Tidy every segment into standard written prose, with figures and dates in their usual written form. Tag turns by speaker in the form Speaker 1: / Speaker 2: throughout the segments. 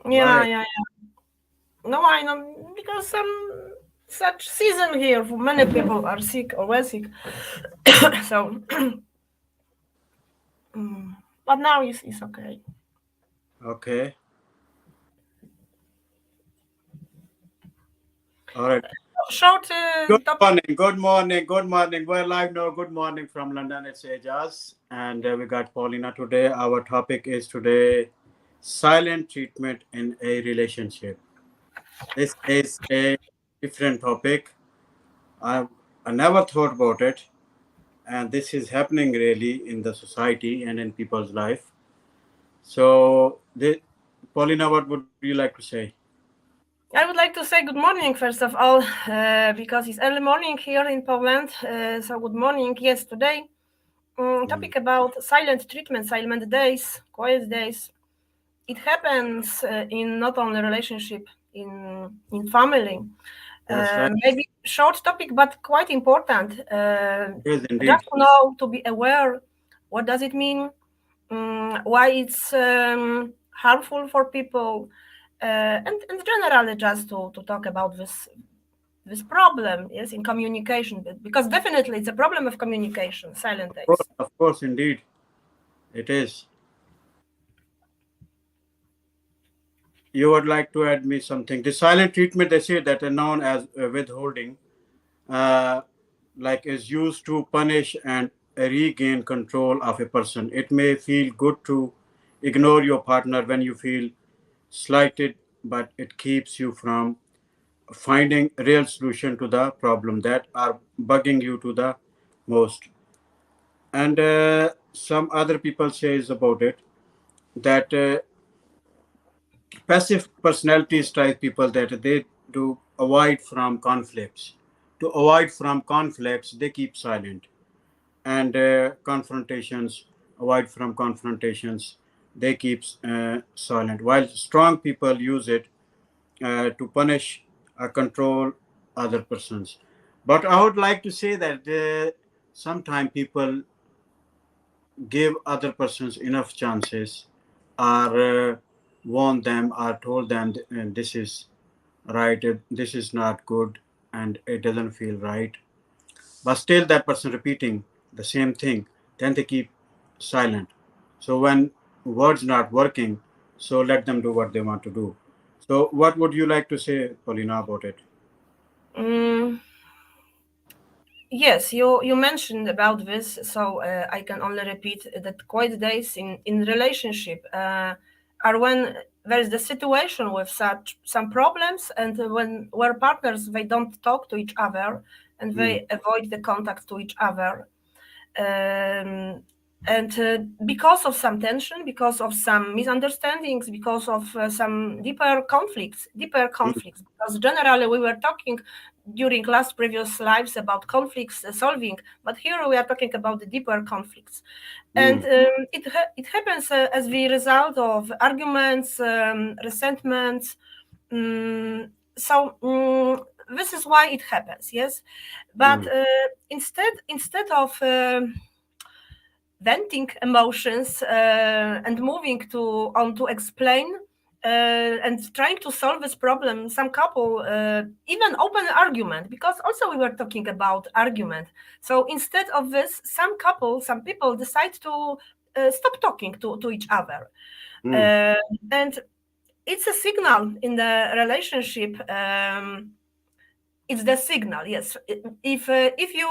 Speaker 1: Yeah,
Speaker 2: Why?
Speaker 1: yeah, yeah. No, I know because some such season here, many people are sick or were sick. So, but now it's okay.
Speaker 2: Okay. All right.
Speaker 1: Short
Speaker 2: Good
Speaker 1: topic.
Speaker 2: morning. Good morning. Good morning. We're live now. Good morning from London. It's Ajaz. And we got Paulina today. Our topic is today silent treatment in a relationship. This is a different topic. I, I never thought about it. And this is happening really in the society and in people's life. So, Paulina, what would you like to say?
Speaker 1: I would like to say good morning first of all, because it's early morning here in Poland. So good morning. Yes, today
Speaker 2: Mm.
Speaker 1: topic about silent treatment, silent days, quiet days. It happens in not only relationship, in family.
Speaker 2: That's right.
Speaker 1: Maybe short topic, but quite important.
Speaker 2: Yes, indeed.
Speaker 1: Just to know, to be aware, what does it mean? Why it's harmful for people, and generally just to talk about this problem, yes, in communication, because definitely it's a problem of communication, silent days.
Speaker 2: Of course, indeed. It is. You would like to add me something. The silent treatment, they say that are known as withholding, uh, like is used to punish and regain control of a person. It may feel good to ignore your partner when you feel slighted, but it keeps you from finding a real solution to the problem that are bugging you to the most. And some other people says about it that passive personalities type people that they do avoid from conflicts. To avoid from conflicts, they keep silent, and confrontations, avoid from confrontations, they keep silent. While strong people use it to punish or control other persons. But I would like to say that sometimes people give other persons enough chances, or warn them, or told them this is right, this is not good, and it doesn't feel right. But still, that person repeating the same thing, then they keep silent. So when words not working, so let them do what they want to do. So what would you like to say, Paulina, about it?
Speaker 1: Mm, yes, you mentioned about this, so I can only repeat that quiet days in relationship are when there is the situation with such some problems, and when where partners they don't talk to each other and
Speaker 2: Mm,
Speaker 1: they avoid the contact to each other, and because of some tension, because of some misunderstandings, because of some
Speaker 2: mm,
Speaker 1: deeper conflicts, because generally we were talking during last previous lives about conflicts solving, but here we are talking about the deeper conflicts, and
Speaker 2: mm,
Speaker 1: it happens as the result of arguments, resentments. This is why it happens, yes, but
Speaker 2: mm,
Speaker 1: instead of venting emotions and moving to on to explain and trying to solve this problem, some couple even open argument, because also we were talking about argument. So instead of this, some people decide to stop talking to each other,
Speaker 2: mm,
Speaker 1: uh, and it's a signal in the relationship. It's the signal, yes. If you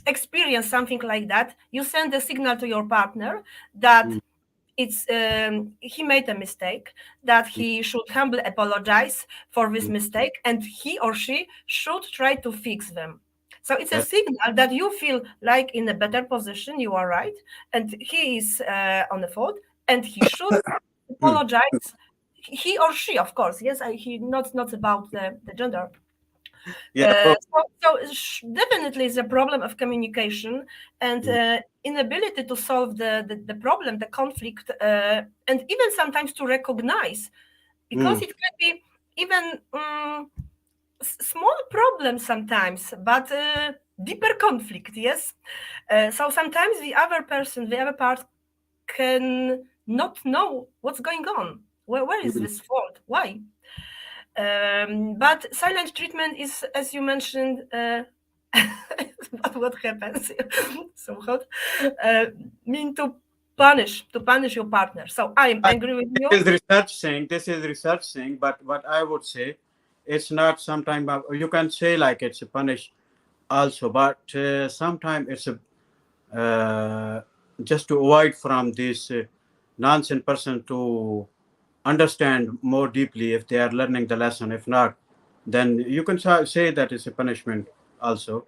Speaker 1: experience something like that, you send a signal to your partner that
Speaker 2: mm,
Speaker 1: it's he made a mistake, that he should humbly apologize for this
Speaker 2: mm.
Speaker 1: mistake, and he or she should try to fix them. So it's a
Speaker 2: That,
Speaker 1: signal that you feel like in a better position, you are right, and he is on the fault, and he should
Speaker 2: mm.
Speaker 1: apologize. He or she, of course, yes. He not about the gender.
Speaker 2: Yeah, well,
Speaker 1: Definitely is a problem of communication and
Speaker 2: mm,
Speaker 1: inability to solve the problem, the conflict, and even sometimes to recognize, because
Speaker 2: mm,
Speaker 1: it can be even small problems sometimes, but deeper conflict, yes. So sometimes the other person, the other part, can not know what's going on Where is this fault? Why? But silent treatment is, as you mentioned, what happens? So hot. Mean to punish your partner. So I'm angry with you.
Speaker 2: This is research saying, but what I would say, it's not sometimes you can say like it's a punish also, but sometimes it's a just to avoid from this nonsense person to understand more deeply if they are learning the lesson. If not, then you can say that it's a punishment also.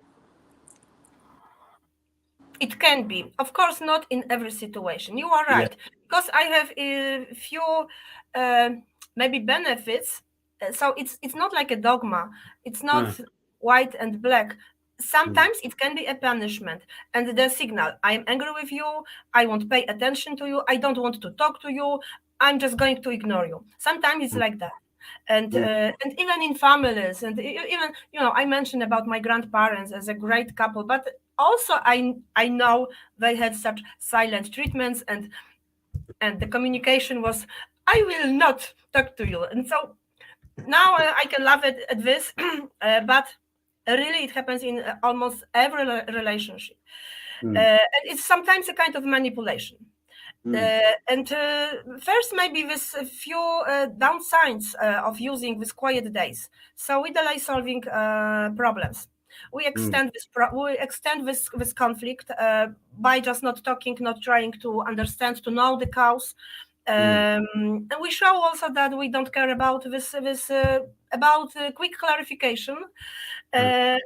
Speaker 1: It can be, of course, not in every situation. You are
Speaker 2: Yeah.
Speaker 1: right, because I have a few maybe benefits. So it's not like a dogma. It's not white and black. Sometimes it can be a punishment, and the signal: I am angry with you. I won't pay attention to you. I don't want to talk to you. I'm just going to ignore you. Sometimes it's like that. And even in families, and even I mentioned about my grandparents as a great couple, but also I know they had such silent treatments, and the communication was, I will not talk to you. And so now I can laugh at this, but really it happens in almost every relationship. And it's sometimes a kind of manipulation. And first, maybe with a few downsides of using these quiet days. So we delay solving problems. We extend this conflict by just not talking, not trying to understand, to know the cause. And we show also that we don't care about this about quick clarification, and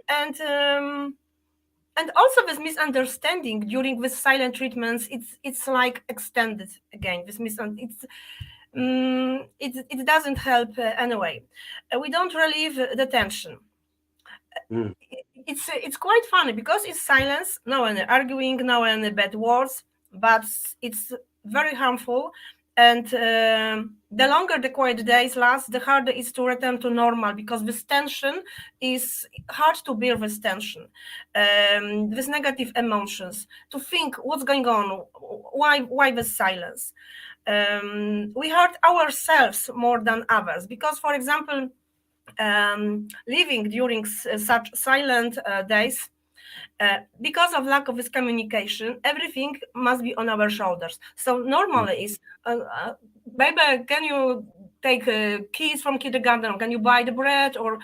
Speaker 1: also this misunderstanding during this silent treatments, it's like extended again. It doesn't help anyway. We don't relieve the tension. It's quite funny because it's silence, no any arguing, no any bad words, but it's very harmful. And the longer the quiet days last, the harder it is to return to normal, because this tension is hard to bear. This tension, these negative emotions, to think what's going on, why the silence. We hurt ourselves more than others, because, for example, living during such silent days, because of lack of this communication, everything must be on our shoulders. So normally is, baby, can you take keys from kindergarten? Can you buy the bread? Or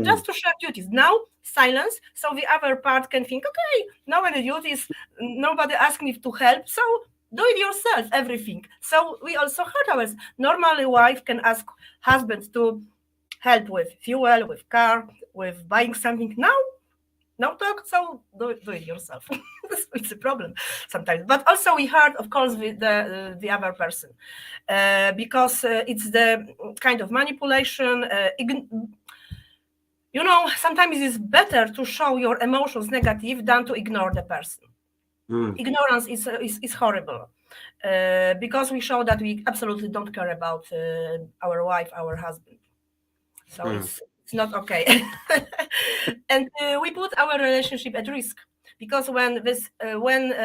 Speaker 1: just to share duties. Now silence, so the other part can think, okay, now any duties, nobody asked me to help, so do it yourself, everything. So we also hurt ours. Normally, wife can ask husband to help with fuel, with car, with buying something. Now, no talk, so do it yourself. It's a problem sometimes. But also we hurt, of course, with the other person, because it's the kind of manipulation. Sometimes it is better to show your emotions negative than to ignore the person. Ignorance is horrible, because we show that we absolutely don't care about our wife, our husband. So it's not okay. And we put our relationship at risk, because when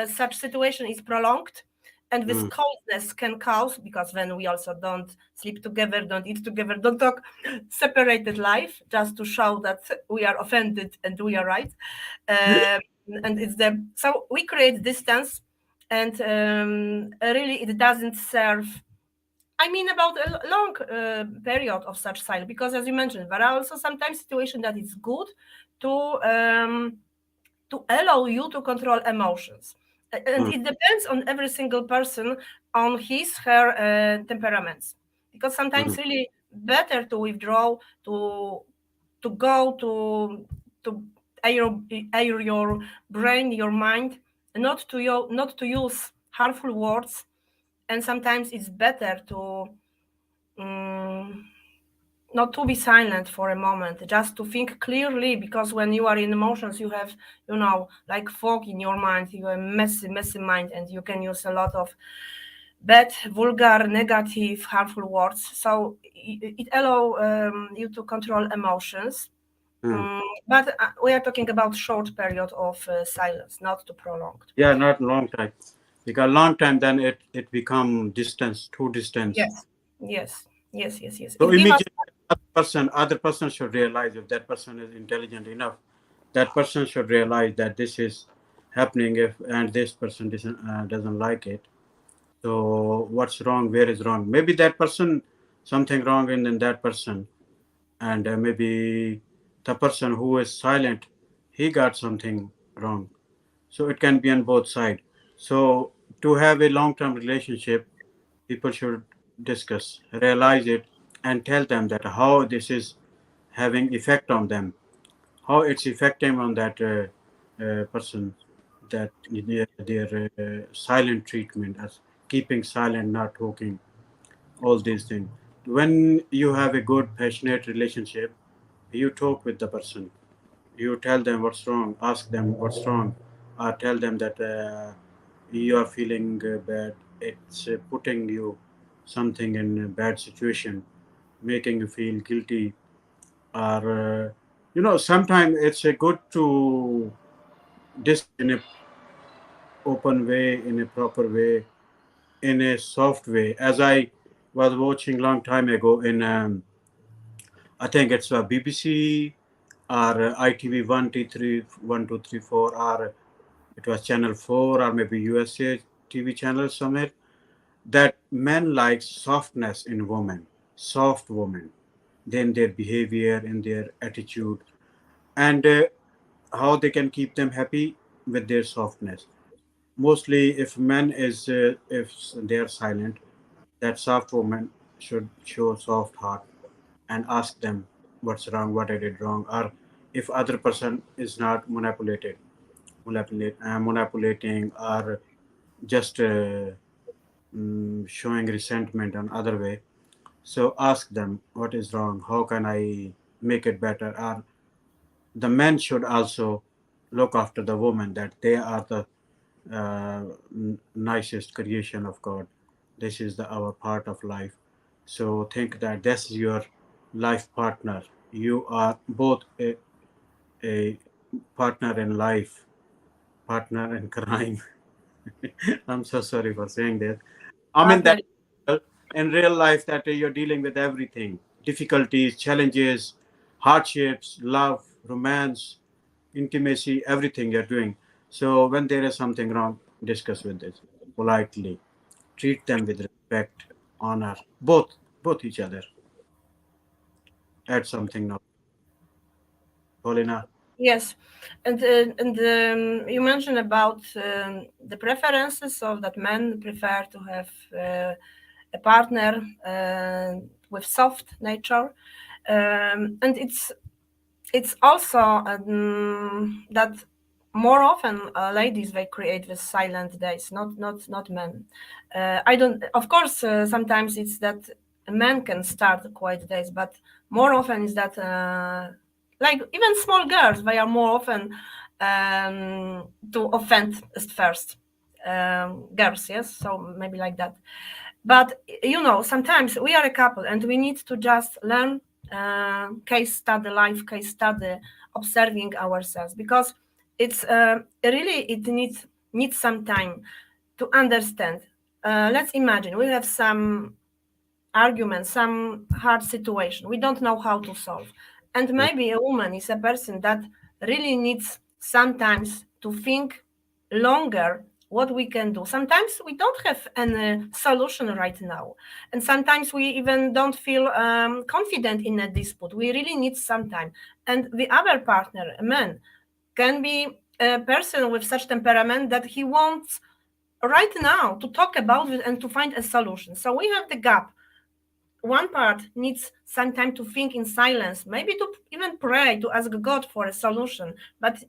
Speaker 1: such situation is prolonged, and this coldness can cause, because then we also don't sleep together, don't eat together, don't talk, separated life, just to show that we are offended and we are right. And so we create distance, and really it doesn't serve. I mean, about a long period of such silence, because, as you mentioned, there are also sometimes situations that it's good to allow you to control emotions, and it depends on every single person, on his her temperaments, because sometimes really better to withdraw, to go to air your brain, your mind, not to use harmful words. And sometimes it's better to not to be silent for a moment, just to think clearly, because when you are in emotions, you have, like fog in your mind, you have a messy mind, and you can use a lot of bad, vulgar, negative, harmful words. So it allows you to control emotions. But we are talking about short period of silence, not too prolonged.
Speaker 2: Yeah, not long time. Because long time, then it become distance, too distance.
Speaker 1: Yes. Yes, yes, yes.
Speaker 2: So
Speaker 1: It gives us,
Speaker 2: immediately other person should realize, if that person is intelligent enough, that person should realize that this is happening, if and this person doesn't like it. So what's wrong? Where is wrong? Maybe that person, something wrong in that person, and maybe the person who is silent, he got something wrong. So it can be on both sides. So to have a long-term relationship, people should discuss, realize it, and tell them that how this is having effect on them, how it's affecting on that person, that their silent treatment, as keeping silent, not talking, all these things. When you have a good, passionate relationship, you talk with the person, you tell them what's wrong, ask them what's wrong, or tell them that you are feeling bad, it's putting you something in a bad situation, making you feel guilty, or sometimes it's good to discuss in a open way, in a proper way, in a soft way. As I was watching long time ago in I think it's BBC or ITV 1, 2, 3, 1, 2, 3, 4, or it was Channel 4, or maybe USA TV channel somewhere, that men like softness in women, soft women, then their behavior and their attitude, and how they can keep them happy with their softness. Mostly, if men is if they are silent, that soft woman should show soft heart and ask them what's wrong, what I did wrong, or if other person is not manipulating, or just showing resentment on other way. So ask them what is wrong, how can I make it better, or the men should also look after the woman, that they are the nicest creation of God. This is our part of life. So think that this is your life partner. You are both a partner in life, partner in crime. I'm so sorry for saying that. I mean
Speaker 1: partner.
Speaker 2: that in real life, that you're dealing with everything, difficulties, challenges, hardships, love, romance, intimacy, everything you're doing. So when there is something wrong, discuss with it politely. Treat them with respect, honor, both each other. Add something now, Paulina.
Speaker 1: Yes, and you mentioned about the preferences of that men prefer to have a partner with soft nature, and it's also that more often ladies they create the silent days, not men. I don't. Of course, sometimes it's that men can start quiet days, but more often is that like even small girls they are more often to offend at first. Girls, yes, so maybe like that. But sometimes we are a couple and we need to just learn case study, life case study, observing ourselves, because it's really it needs some time to understand. Let's imagine we have some argument, some hard situation we don't know how to solve, and
Speaker 2: Mm,
Speaker 1: maybe a woman is a person that really needs sometimes to think longer what we can do. Sometimes we don't have any solution right now, and sometimes we even don't feel confident in a dispute. We really need some time, and the other partner, a man, can be a person with such temperament that he wants right now to talk about it and to find a solution. So we have the gap. One part needs some time to think in silence, maybe to even pray, to ask God for a solution, but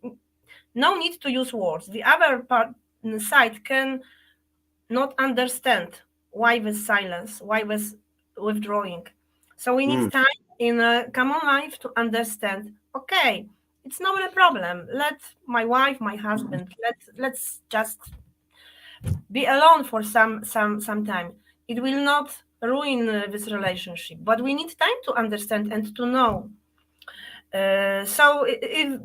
Speaker 1: no need to use words. The other part side can not understand why this silence, why this withdrawing. So we need
Speaker 2: mm,
Speaker 1: time in a common life to understand, okay, it's not a problem. Let my wife, my husband, let's just be alone for some time. It will not ruin this relationship, but we need time to understand and to know. So if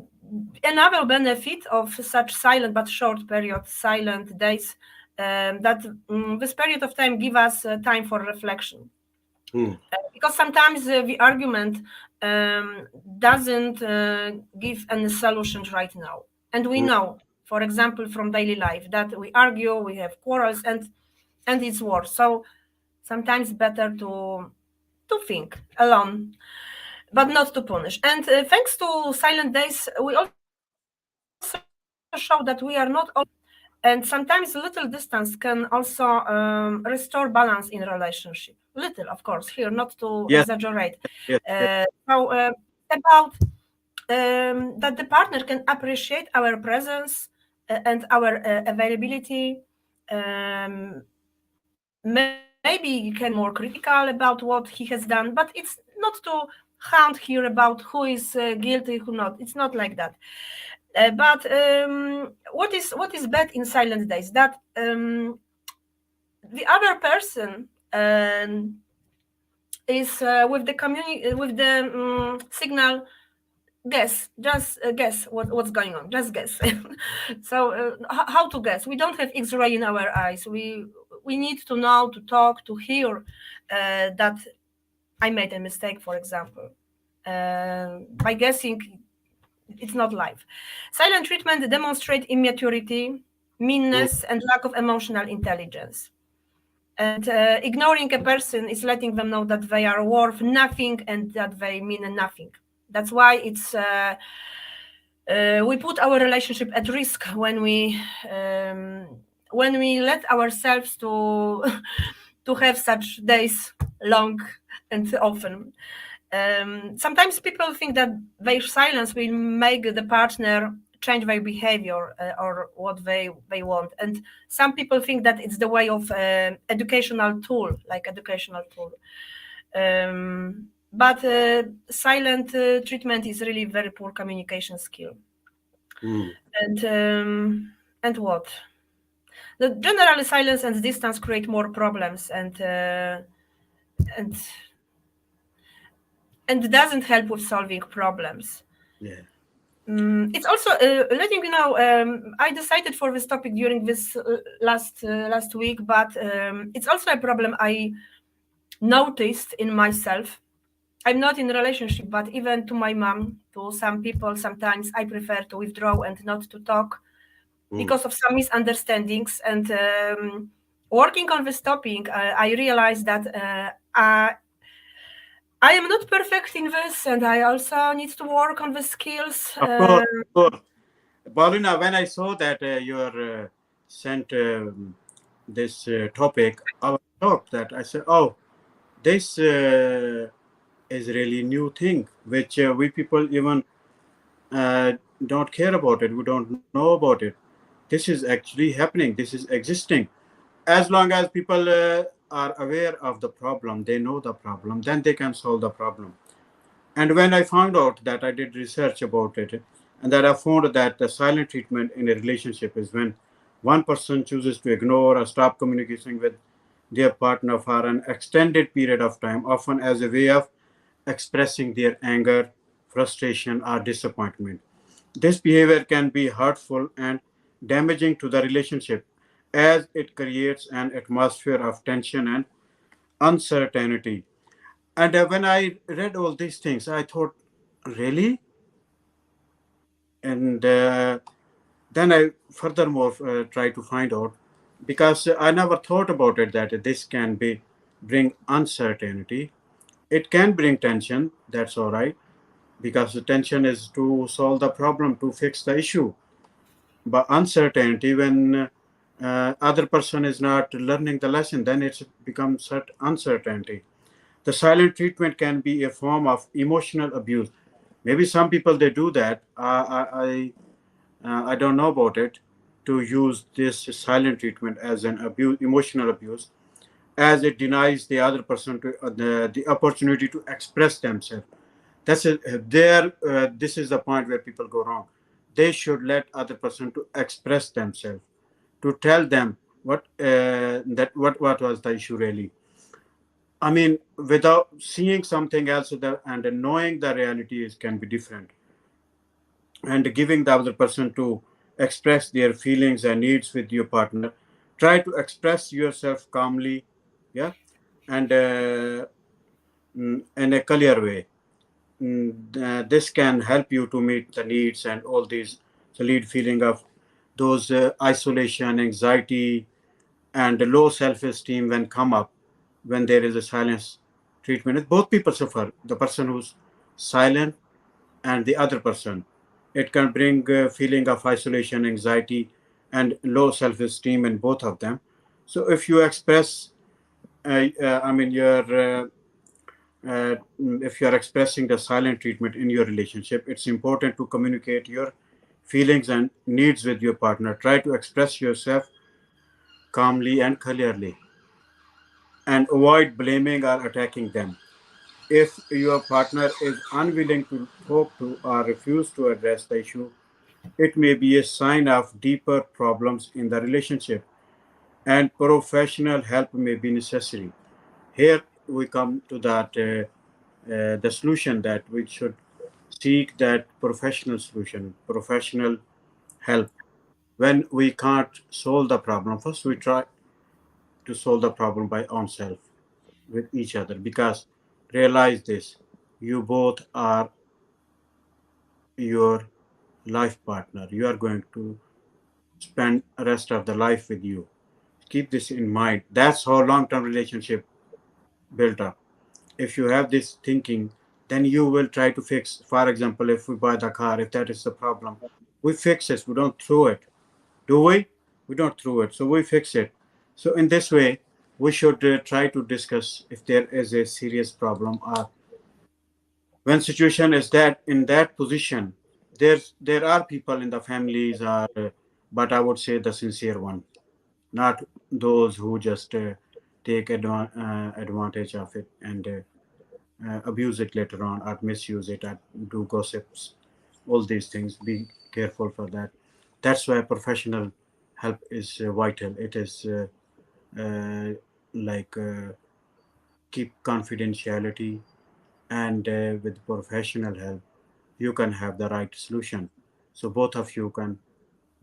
Speaker 1: another benefit of such silent but short period, silent days, that this period of time give us time for reflection. Because sometimes the argument doesn't give any solutions right now. And we know, for example, from daily life that we argue, we have quarrels, and it's worse. So sometimes better to think alone, but not to punish. And thanks to Silent Days, we also show that we are not all. And sometimes little distance can also restore balance in relationship. Little, of course, here not to
Speaker 2: Yes,
Speaker 1: exaggerate.
Speaker 2: yes, yes.
Speaker 1: About that the partner can appreciate our presence and our availability. Um, Maybe you can more critical about what he has done, but it's not to hunt here about who is guilty, who not. It's not like that. But what is bad in Silent Days that the other person is with the signal. Just guess what's going on. Just guess. So how to guess? We don't have X-ray in our eyes. We need to know, to talk, to hear that I made a mistake, for example. By guessing, it's not live. Silent treatment demonstrate immaturity, meanness, and lack of emotional intelligence. And ignoring a person is letting them know that they are worth nothing and that they mean nothing. That's why it's we put our relationship at risk when we let ourselves to to have such days long and often. Sometimes people think that their silence will make the partner change their behavior or what they want, and some people think that it's the way of educational tool. But silent treatment is really very poor communication skill. And what the general silence and distance create more problems and doesn't help with solving problems.
Speaker 2: Yeah.
Speaker 1: It's also letting you know. I decided for this topic during this last week, but it's also a problem I noticed in myself. I'm not in a relationship, but even to my mom, to some people, sometimes I prefer to withdraw and not to talk because of some misunderstandings. And working on this topic, I realized that I am not perfect in this, and I also need to work on the skills.
Speaker 2: Of course, of course. Paulina, when I saw that you are sent this topic, I was shocked that I said, "Oh, this is really new thing, which we people even don't care about it. We don't know about it. This is actually happening. This is existing. As long as people are aware of the problem, they know the problem, then they can solve the problem." And when I found out that I did research about it, and that I found that the silent treatment in a relationship is when one person chooses to ignore or stop communicating with their partner for an extended period of time, often as a way of expressing their anger, frustration, or disappointment. This behavior can be hurtful and damaging to the relationship as it creates an atmosphere of tension and uncertainty. And when I read all these things, I thought, really? And then I furthermore tried to find out, because I never thought about it that this can be bring uncertainty. It can bring tension. That's all right, because the tension is to solve the problem, to fix the issue. But uncertainty, when other person is not learning the lesson, then it becomes uncertainty. The silent treatment can be a form of emotional abuse. Maybe some people they do that. I don't know about it. To use this silent treatment as an abuse, emotional abuse, as it denies the other person to the opportunity to express themselves. That's it. There, this is the point where people go wrong. They should let other person to express themselves, to tell them what was the issue really. I mean, without seeing something else, and knowing the reality is can be different, and giving the other person to express their feelings and needs with your partner. Try to express yourself calmly, yeah, and in a clear way. This can help you to meet the needs and all these, the lead feeling of those isolation, anxiety, and the low self-esteem when come up when there is a silence treatment. Both people suffer, the person who's silent and the other person. It can bring a feeling of isolation, anxiety, and low self-esteem in both of them. So if you express, I mean, if you are expressing the silent treatment in your relationship, it's important to communicate your feelings and needs with your partner. Try to express yourself calmly and clearly and avoid blaming or attacking them. If your partner is unwilling to talk to or refuse to address the issue, it may be a sign of deeper problems in the relationship and professional help may be necessary. Here we come to that the solution that we should seek that professional solution, professional help. When we can't solve the problem, first we try to solve the problem by ourselves with each other because realize this, you both are your life partner. You are going to spend the rest of the life with you. Keep this in mind. That's how long-term relationship built up. If you have this thinking, then you will try to fix. For example, if we buy the car, if that is the problem, we fix it. We don't throw it. Do we? We don't throw it. So we fix it. So in this way, we should try to discuss if there is a serious problem or when situation is that in that position. There are people in the families are, but I would say the sincere one, not those who just take advantage of it and abuse it later on or misuse it or do gossips, all these things. Be careful for that. That's why professional help is vital. It is uh, like keep confidentiality and with professional help you can have the right solution, so both of you can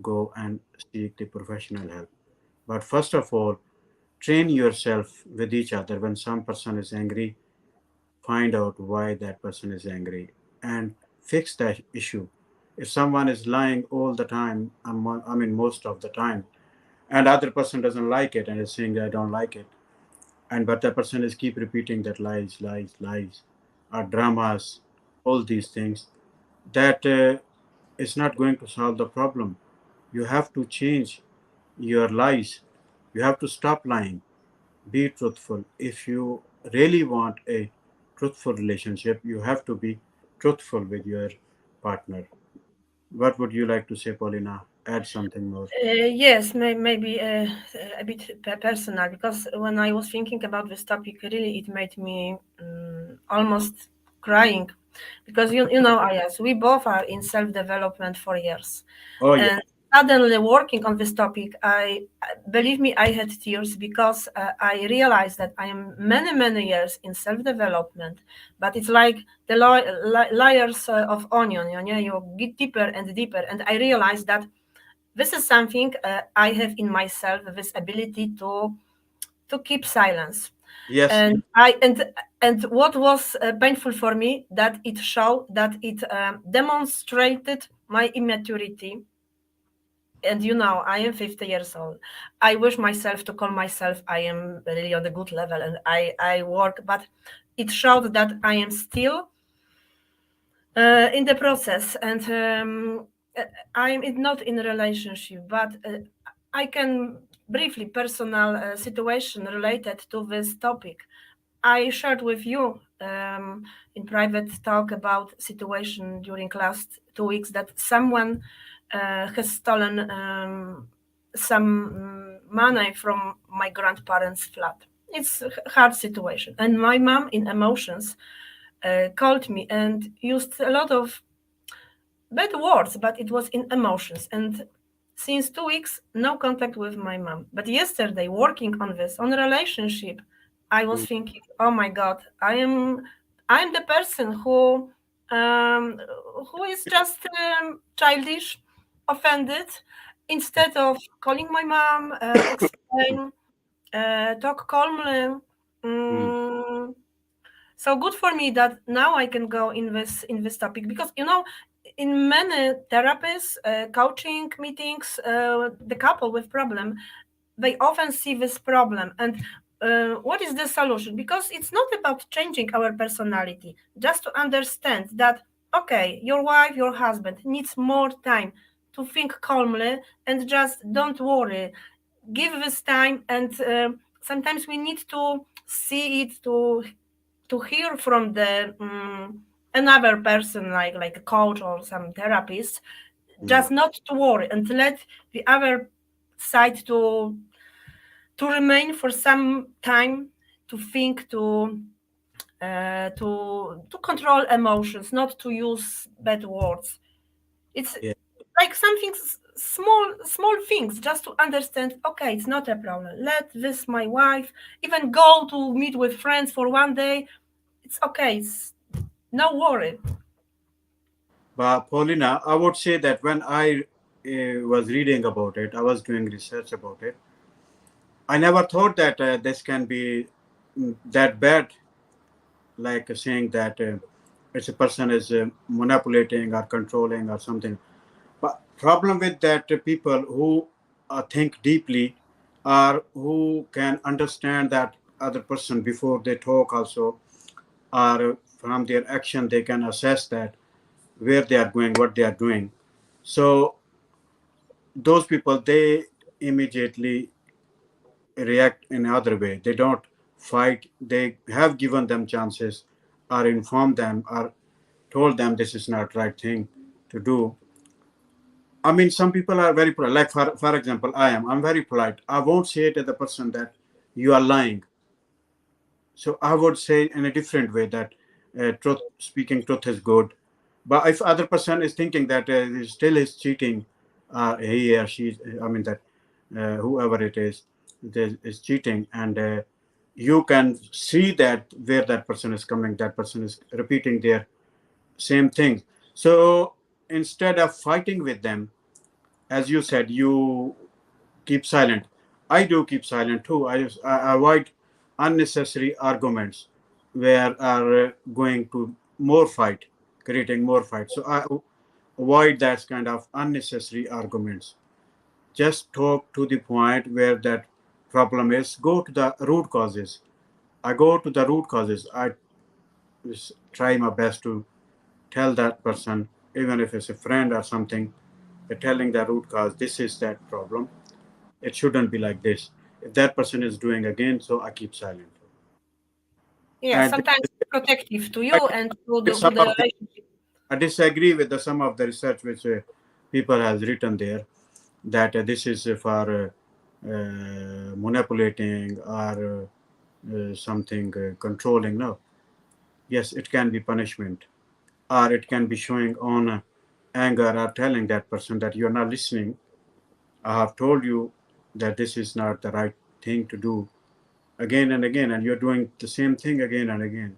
Speaker 2: go and seek the professional help. But first of all, train yourself with each other. When some person is angry, find out why that person is angry and fix that issue. If someone is lying all the time, I mean most of the time, and other person doesn't like it and is saying I don't like it, and but the person is keep repeating that lies, lies, lies, or dramas, all these things, that is not going to solve the problem. You have to change your lies. You have to stop lying. Be truthful. If you really want a truthful relationship, you have to be truthful with your partner. What would you like to say, Paulina? Add something more.
Speaker 1: Yes, maybe a bit personal, because when I was thinking about this topic, really it made me almost crying, because you know, Ayas, we both are in self-development for years,
Speaker 2: Oh, yeah.
Speaker 1: and suddenly working on this topic, I believe me, I had tears because I realized that I am many years in self-development, but it's like the layers of onion, you get deeper and deeper, and I realized that this is something I have in myself, this ability to keep silence.
Speaker 2: Yes.
Speaker 1: And and what was painful for me, that it showed, that it demonstrated my immaturity. And I am 50 years old. I wish myself to call myself I am really on a good level, and I work, but it showed that I am still in the process, and I'm not in a relationship, but I can briefly personal situation related to this topic. I shared with you in private talk about situation during last 2 weeks, that someone has stolen some money from my grandparents' flat. It's a hard situation, and my mom, in emotions, called me and used a lot of bad words, but it was in emotions. And since 2 weeks, no contact with my mom. But yesterday, working on this, on relationship, I was
Speaker 2: Mm,
Speaker 1: thinking, oh my God, I'm the person um, who is just childish, offended. Instead of calling my mom, explain, talk calmly.
Speaker 2: mm,
Speaker 1: mm, So good for me that now I can go in this topic, because in many therapies, coaching meetings, the couple with problem, they often see this problem. And what is the solution? Because it's not about changing our personality, just to understand that, okay, your wife, your husband needs more time to think calmly, and just don't worry, give this time. And sometimes we need to see it, to hear from the another person, like a coach or some therapist, just not to worry, and let the other side to remain for some time, to think, to control emotions, not to use bad words. It's
Speaker 2: Yeah.
Speaker 1: like something small things, just to understand, okay, it's not a problem, let this my wife even go to meet with friends for one day, it's okay, it's no worry.
Speaker 2: But Paulina, I would say that when I was reading about it, I was doing research about it. I never thought that this can be that bad, like saying that it's a person is manipulating or controlling or something. But problem with that, people who think deeply, or who can understand that other person before they talk also, or from their action they can assess that where they are going, what they are doing. So those people, they immediately react in other way. They don't fight. They have given them chances, or informed them, or told them this is not right thing to do. I mean, some people are very polite. Like for example, I'm very polite. I won't say to the person that you are lying. So I would say in a different way that truth, speaking truth is good. But if other person is thinking that he still is cheating, he or she, I mean that whoever it is, is cheating, and you can see that where that person is coming, that person is repeating their same thing. So instead of fighting with them, as you said, you keep silent. I do keep silent too. I avoid unnecessary arguments where are going to more fight, creating more fight. So I avoid that kind of unnecessary arguments. Just talk to the point where that problem is. Go to the root causes. I go to the root causes. I try my best to tell that person, even if it's a friend or something, telling the root cause. This is that problem. It shouldn't be like this. If that person is doing again, so I keep silent.
Speaker 1: Yeah,
Speaker 2: And
Speaker 1: sometimes protective to
Speaker 2: I
Speaker 1: you and to the, to
Speaker 2: some
Speaker 1: the
Speaker 2: of the,
Speaker 1: relationship.
Speaker 2: I disagree with some of the research which people has written there, that this is for manipulating or something controlling. No, yes, it can be punishment, or it can be showing on anger, or telling that person that you're not listening. I have told you that this is not the right thing to do again and again, and you're doing the same thing again and again.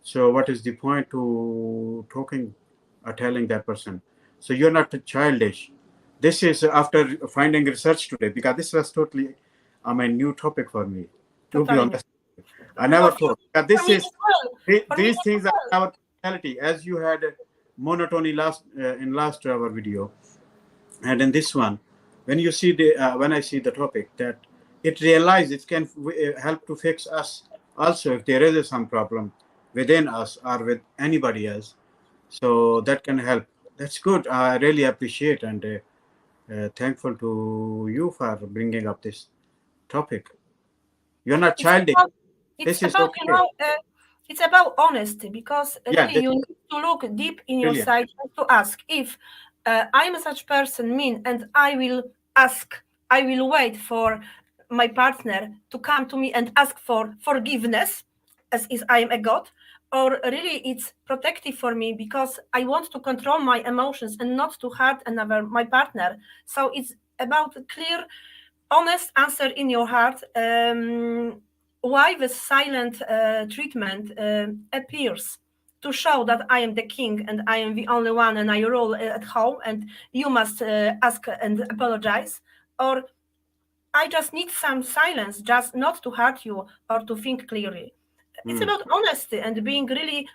Speaker 2: So what is the point to talking or telling that person? So you're not childish. This is after finding research today, because this was totally a new topic for me, to be
Speaker 1: Totally new.
Speaker 2: honest. I never thought that
Speaker 1: For
Speaker 2: this
Speaker 1: me
Speaker 2: is
Speaker 1: as well. For me
Speaker 2: these
Speaker 1: as
Speaker 2: things are
Speaker 1: well.
Speaker 2: our personality. As you had monotony last in last our video, and in this one, when you see the when I see the topic, that it realizes it can help to fix us also if there is some problem within us or with anybody else. So that can help. That's good. I really appreciate, and thankful to you for bringing up this topic. You're not
Speaker 1: It's
Speaker 2: childish.
Speaker 1: about, it's
Speaker 2: This is
Speaker 1: about
Speaker 2: okay.
Speaker 1: it's about honesty, because
Speaker 2: Yeah,
Speaker 1: really
Speaker 2: this
Speaker 1: you
Speaker 2: is
Speaker 1: need to look deep in your
Speaker 2: brilliant.
Speaker 1: side and to ask if I'm a such person mean, and I will wait for my partner to come to me and ask for forgiveness, as is I am a god, or really it's protective for me because I want to control my emotions and not to hurt another my partner. So it's about clear, honest answer in your heart. Why the silent treatment appears to show that I am the king and I am the only one and I rule at home and you must ask and apologize, or I just need some silence, just not to hurt you or to think clearly. It's about honesty and being really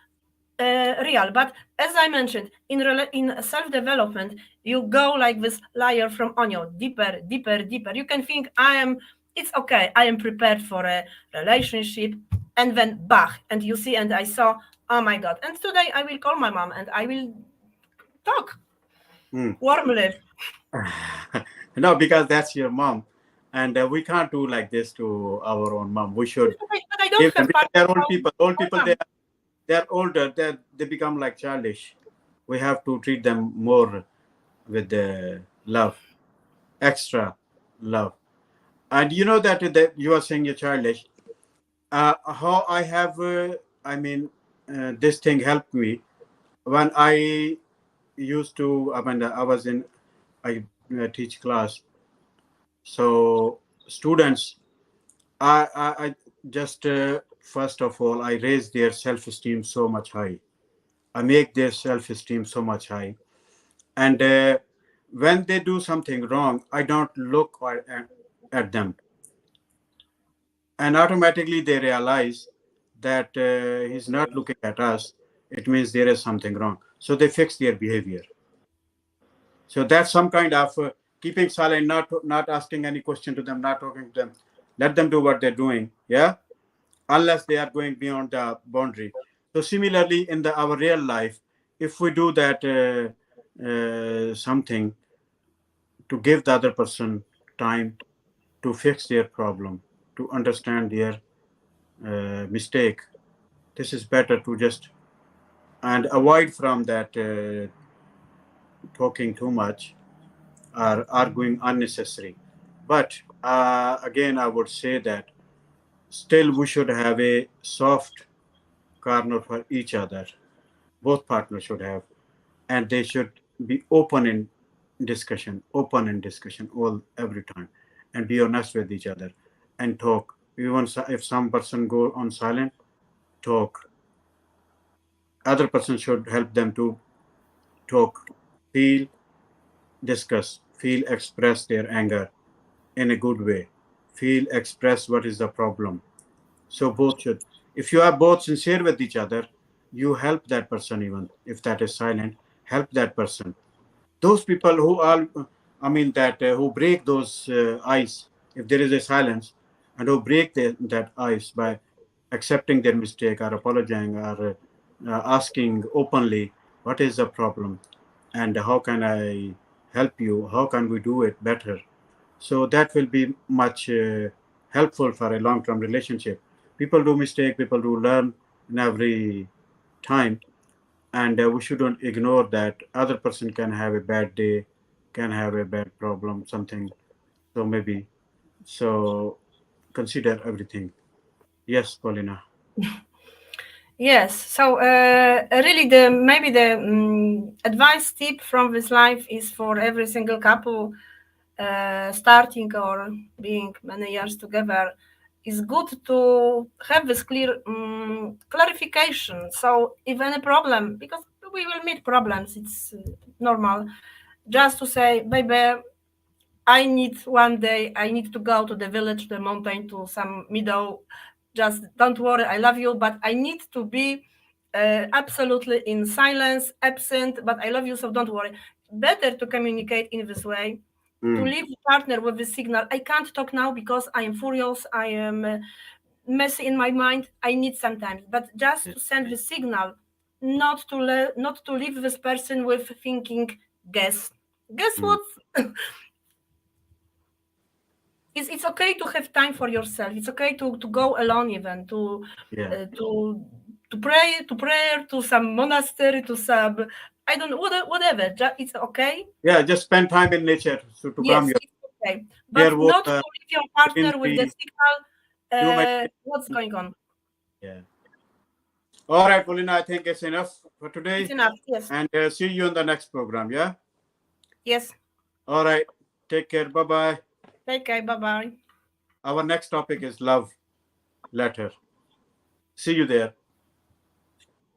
Speaker 1: real. But as I mentioned, in self-development, you go like this layer from onion, deeper, deeper, deeper. You can think it's okay, I am prepared for a relationship, and then bah, and you see, and I saw, oh my God. And today I will call my mom and I will talk warmly.
Speaker 2: No, because that's your mom, and we can't do like this to our own mom. We should
Speaker 1: But I don't
Speaker 2: give them
Speaker 1: have
Speaker 2: because
Speaker 1: partner.
Speaker 2: they're old people. Old people,
Speaker 1: mom.
Speaker 2: they're older. They become like childish. We have to treat them more with the love, extra love. And you know that you are saying you're childish. How I have, this thing helped me when I used to. When I was in, I teach class. So students, I just first of all, I raise their self-esteem so much high. I make their self-esteem so much high, and when they do something wrong, I don't look at them, and automatically they realize that he's not looking at us. It means there is something wrong, so they fix their behavior. So that's some kind of keeping silent, not asking any question to them, not talking to them. Let them do what they're doing. Yeah, unless they are going beyond the boundary. So similarly, in our real life, if we do that something to give the other person time to fix their problem, to understand their mistake, this is better to just and avoid from that talking too much or arguing unnecessary. But again, I would say that still we should have a soft corner for each other. Both partners should have, and they should be open in discussion all every time, and be honest with each other, and talk. Even if some person go on silent, talk. Other person should help them to talk, feel, discuss, feel, express their anger in a good way, feel, express what is the problem. So both should. If you are both sincere with each other, you help that person, even if that is silent. Help that person. Those people who are, that who break those ice, if there is a silence, and who break that ice by accepting their mistake or apologizing or asking openly, what is the problem, and how can I help you? How can we do it better? So that will be much helpful for a long-term relationship. People do mistake, people do learn in every time, and we shouldn't ignore that other person can have a bad day, can have a bad problem, something. So maybe, so consider everything. Yes, Paulina.
Speaker 1: Yes. So really, the advice tip from this life is for every single couple starting or being many years together. Is good to have this clear clarification. So if any problem, because we will meet problems, it's normal. Just to say, baby, I need one day, I need to go to the village, the mountain, to some meadow. Just don't worry, I love you, but I need to be absolutely in silence, absent, but I love you, so don't worry. Better to communicate in this way, to leave the partner with the signal. I can't talk now because I am furious, I am messy in my mind, I need some time. But just to send the signal, not to leave this person with thinking, guess what? It's okay to have time for yourself. It's okay to go alone, even
Speaker 2: Yeah.
Speaker 1: To prayer, to some monastery, to some, I don't know, whatever. It's okay.
Speaker 2: Yeah, just spend time in nature so to calm
Speaker 1: Yes,
Speaker 2: your
Speaker 1: it's okay,
Speaker 2: hear
Speaker 1: but not to
Speaker 2: water,
Speaker 1: leave your partner with the
Speaker 2: greenery, do
Speaker 1: signal. What's
Speaker 2: meditation.
Speaker 1: going on?
Speaker 2: Yeah. All right, Paulina, I think it's enough for
Speaker 1: It's
Speaker 2: today.
Speaker 1: enough. Yes.
Speaker 2: And see you in the next program. Yeah.
Speaker 1: Yes.
Speaker 2: All right. Take care. Bye bye.
Speaker 1: Take care. Bye bye.
Speaker 2: Our next topic is love letter. See you there.